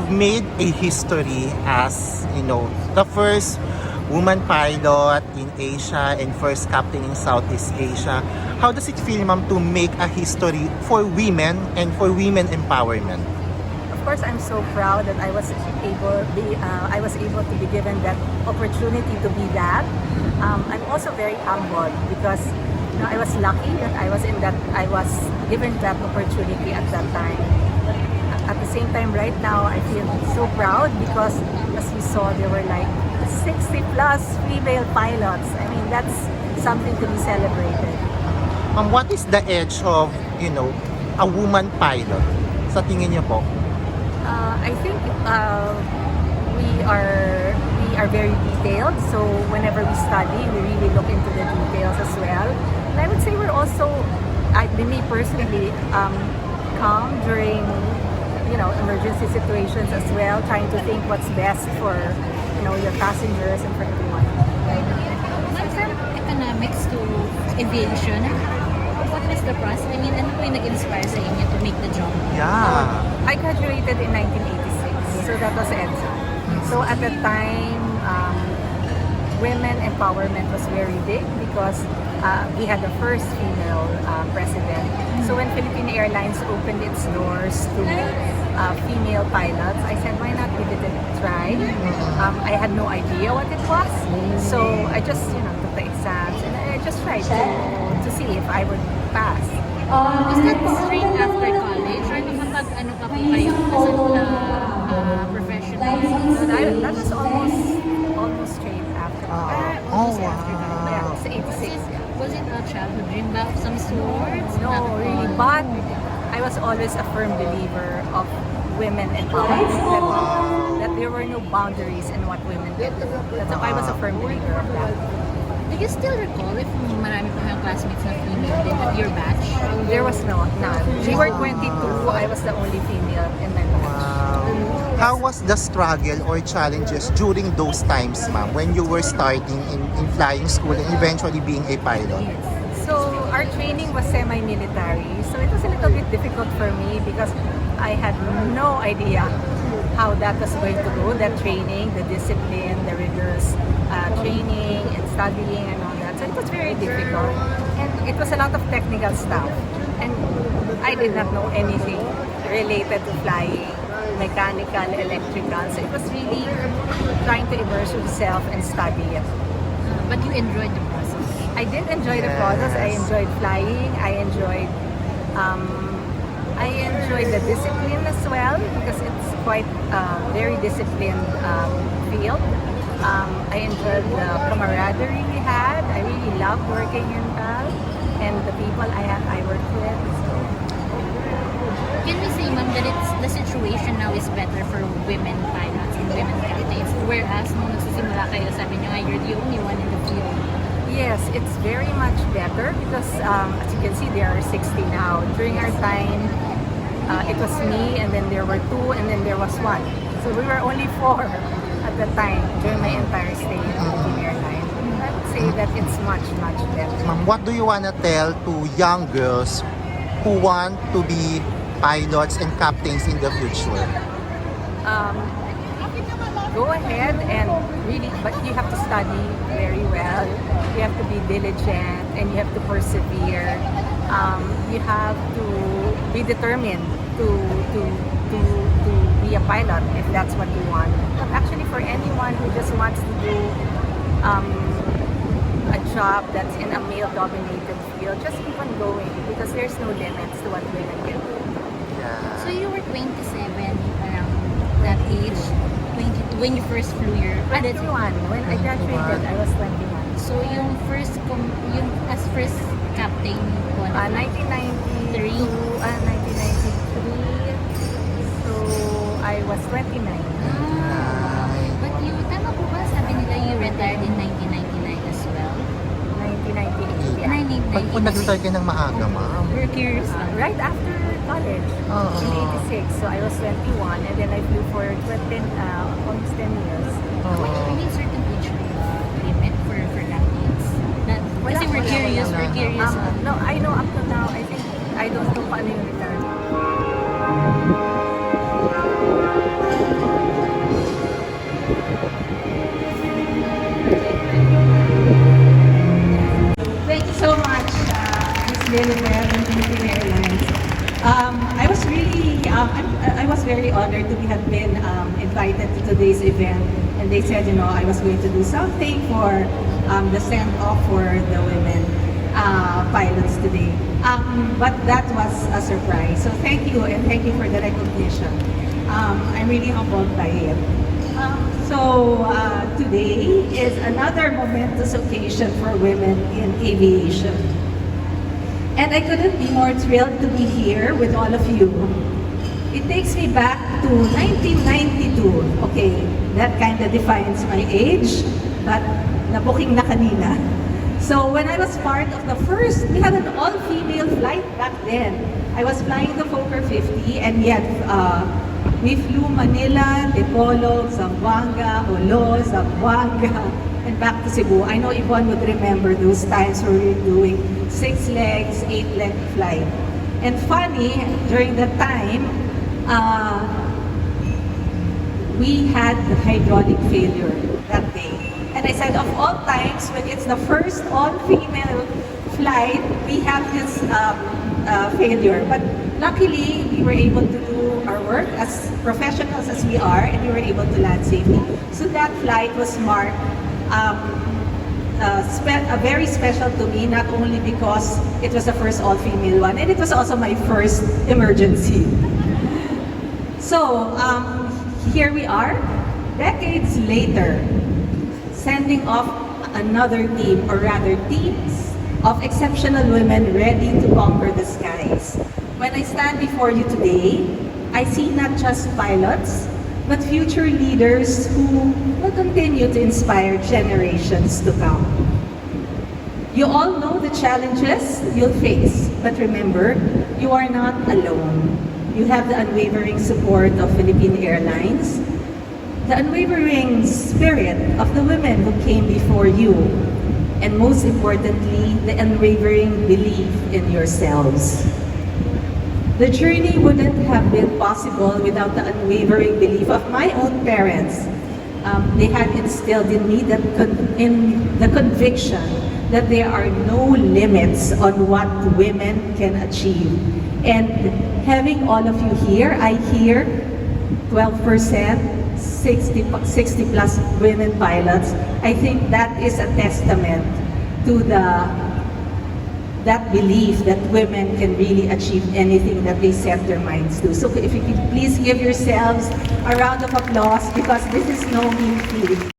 you've made a history as, the first woman pilot in Asia and first captain in Southeast Asia. How does it feel, ma'am, to make a history for women and for women empowerment? Of course, I'm so proud that I was able to be given that opportunity to be that. I'm also very humbled because I was lucky that I was given that opportunity at that time. But at the same time, right now, I feel so proud because as you saw, there were like 60 plus female pilots. I mean, that's something to be celebrated. What is the edge of, a woman pilot? Sa tingin niyo po? I think we are very detailed. So whenever we study, we really look into the details as well. And I would say we're also, me personally, calm during emergency situations as well, trying to think what's best for your passengers and for everyone. From economics to aviation, what was the process? I mean, ano po yung nag-inspire sa inyo to make the jump? Yeah. I graduated in 1986, so that was EDSA. So at the time, women empowerment was very big because we had the first female president. So when Philippine Airlines opened its doors to female pilots, I said, why not give it a try? I had no idea what it was, so I just took the exams and I just tried to see if I would pass. Was that straight after college or nakapag-ano pa po kayo as a professional? So that was almost straight after. Oh, After that. wow. Yeah, it's 86. Was it a childhood dream ba of some sorts? No, really. But I was always a firm believer of women empowerment. That there were no boundaries in what women did. That's why I was a firm believer of that. Do you still recall if marami pa kayong classmates na female din at your batch? There was none. We were 22. I was the only female in my batch. How was the struggle or challenges during those times, ma'am, when you were starting in flying school and eventually being a pilot? So our training was semi-military. So it was a little bit difficult for me because I had no idea how that was going to go, that training, the discipline, the rigorous training and studying and all that. So it was very difficult. And it was a lot of technical stuff. And I did not know anything related to flying, mechanical, electrical. So it was really trying to immerse yourself and study it. But you enjoyed the process? I did enjoy the process. I enjoyed flying. I enjoyed the discipline as well because it's quite very disciplined field. I enjoyed the camaraderie we had. I really loved working in PAL and the people I worked with. So. Can we say, ma'am, that the situation now is better for women pilots and women captains? Whereas nung nagsisimula kayo, sabi niyo nga, you're the only one in the field. Yes, it's very much better because as you can see, there are 60 now. During our time, it was me, and then there were 2, and then there was 1. So we were only 4 at the time during my entire stay at Philippine Airlines. I would say that it's much, much better. Ma'am, what do you want to tell to young girls who want to be pilots and captains in the future? Go ahead and really, but you have to study very well. You have to be diligent and you have to persevere. You have to be determined to be a pilot if that's what you want. But actually, for anyone who just wants to do a job that's in a male-dominated field, just keep on going because there's no limits to what women can do. Yeah. So you were 27 around that age, 22 when you first flew your... 21. When I graduated, I was 21. So yung as first captain po, 1993. 1993. So I was 29. But you, tama po ba, sabi nila you retired in 1999 as well? 1998. Yeah. Ba't po nag-retire kayo ng maaga, ma'am? We're curious lang. Right after college in 86. So I was 21 and then I flew for almost 10 years. When you mean certain age limit for captains? Kasi we're curious. No, I know up to now, I don't know paano yung retirement. honored to have been invited to today's event. And they said, I was going to do something for the send-off for the women pilots today. But that was a surprise. So thank you, and thank you for the recognition. I'm really humbled by it. Today is another momentous occasion for women in aviation. And I couldn't be more thrilled to be here with all of you. It takes me back to 1992. Okay, that kind of defines my age, but nabuking na kanina. So when I was part of the first, we had an all-female flight back then. I was flying the Fokker 50, and we flew Manila, Dipolog, Zamboanga, Olo, Zamboanga, and back to Cebu. I know Yvonne would remember those times where we were doing 6 legs, 8 leg flight. And funny, during that time, we had the hydraulic failure that day. And I said, of all times, when it's the first all-female flight, we have this failure. But luckily, we were able to do our work as professionals as we are, and we were able to land safely. So that flight was marked very special to me, not only because it was the first all-female one, and it was also my first emergency. So, here we are, decades later, sending off another team, or rather teams, of exceptional women ready to conquer the skies. When I stand before you today, I see not just pilots, but future leaders who will continue to inspire generations to come. You all know the challenges you'll face, but remember, you are not alone. You have the unwavering support of Philippine Airlines, the unwavering spirit of the women who came before you, and most importantly, the unwavering belief in yourselves. The journey wouldn't have been possible without the unwavering belief of my own parents. They had instilled in me the conviction that there are no limits on what women can achieve. And having all of you here, I hear 12%, 60 plus women pilots. I think that is a testament to that belief that women can really achieve anything that they set their minds to. So if you could please give yourselves a round of applause, because this is no mean feat.